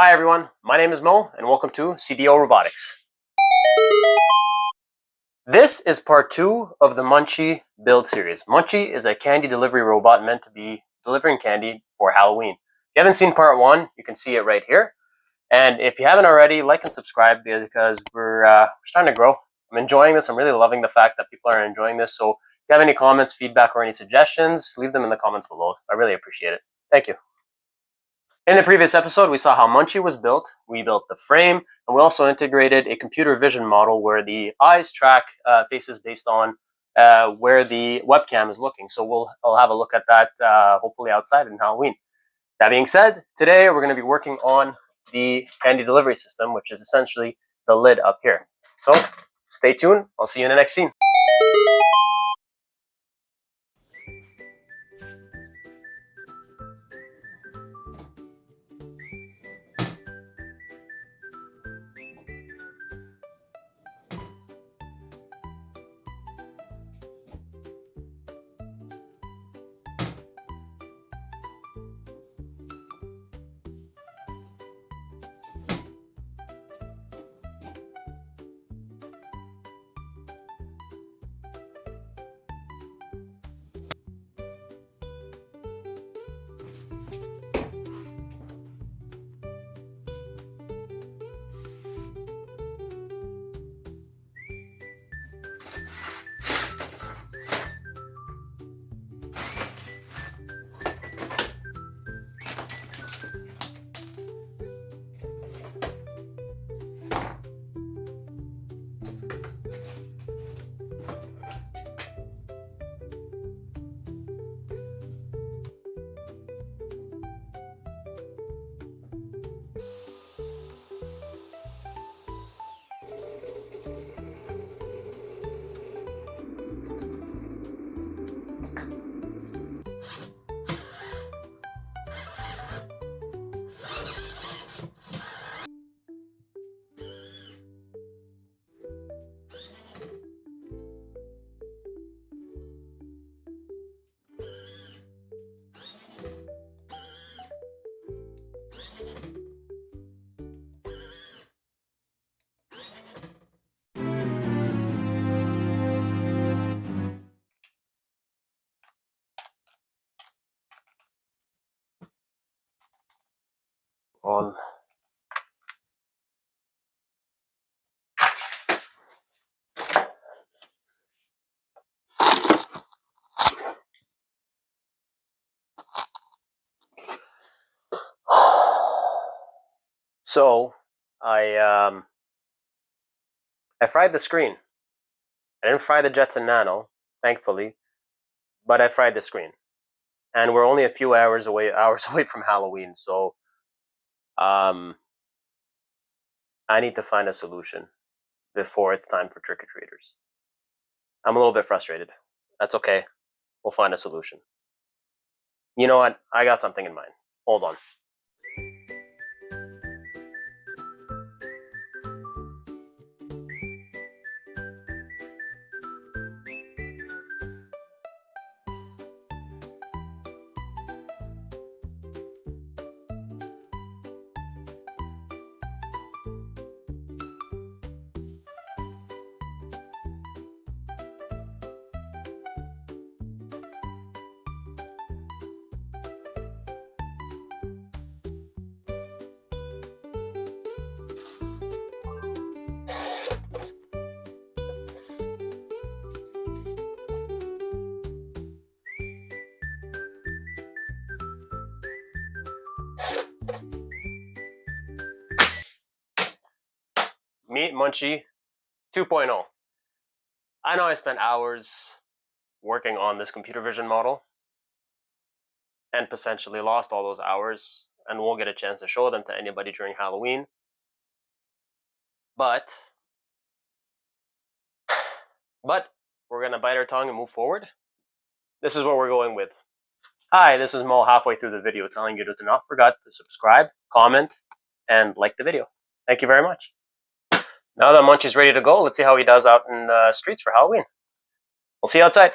Hi everyone, my name is Mo and welcome to CDO Robotics. This is part 2 of the Munchie build series. Munchie is a candy delivery robot meant to be delivering candy for Halloween. If you haven't seen part 1, you can see it right here. And if you haven't already, like and subscribe because we're starting to grow. I'm enjoying this. I'm really loving the fact that people are enjoying this. So if you have any comments, feedback, or any suggestions, leave them in the comments below. I really appreciate it. Thank you. In the previous episode, we saw how Munchie was built. We built the frame, and we also integrated a computer vision model where the eyes track faces based on where the webcam is looking. So I'll have a look at that hopefully outside in Halloween. That being said, today we're going to be working on the candy delivery system, which is essentially the lid up here. So stay tuned. I'll see you in the next scene. On. So I fried the screen. I didn't fry the Jetson Nano, thankfully, but I fried the screen. And we're only a few hours away from Halloween, so I need to find a solution before it's time for trick-or-treaters. I'm a little bit frustrated. That's okay. We'll find a solution. You know what? I got something in mind. Hold on. Meet Munchie 2.0. I know I spent hours working on this computer vision model and potentially lost all those hours and won't get a chance to show them to anybody during Halloween. But we're going to bite our tongue and move forward. This is what we're going with. Hi, this is Mo halfway through the video telling you to not forget to subscribe, comment, and like the video. Thank you very much. Now that Munchie's ready to go, let's see how he does out in the streets for Halloween. We'll see you outside.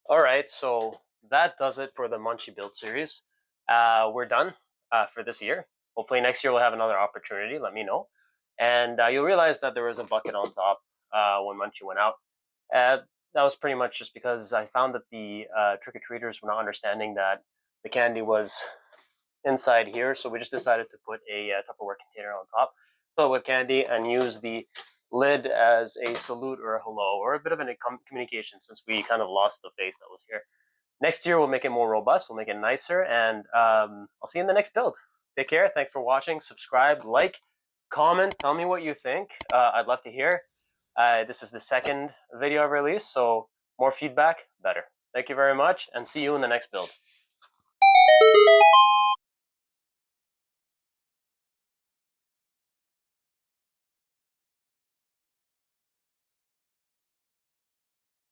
All right, so that does it for the Munchie build series. We're done for this year. Hopefully next year we'll have another opportunity. Let me know. And you'll realize that there was a bucket on top when Munchie went out. Uh, that was pretty much just because I found that the trick-or-treaters were not understanding that the candy was inside here. So we just decided to put a Tupperware container on top, fill it with candy, and use the lid as a salute or a hello or a bit of a communication, since we kind of lost the face that was here. Next year, we'll make it more robust. We'll make it nicer, and I'll see you in the next build. Take care. Thanks for watching. Subscribe, like, comment. Tell me what you think. I'd love to hear. This is the second video I've released, so more feedback, better. Thank you very much, and see you in the next build.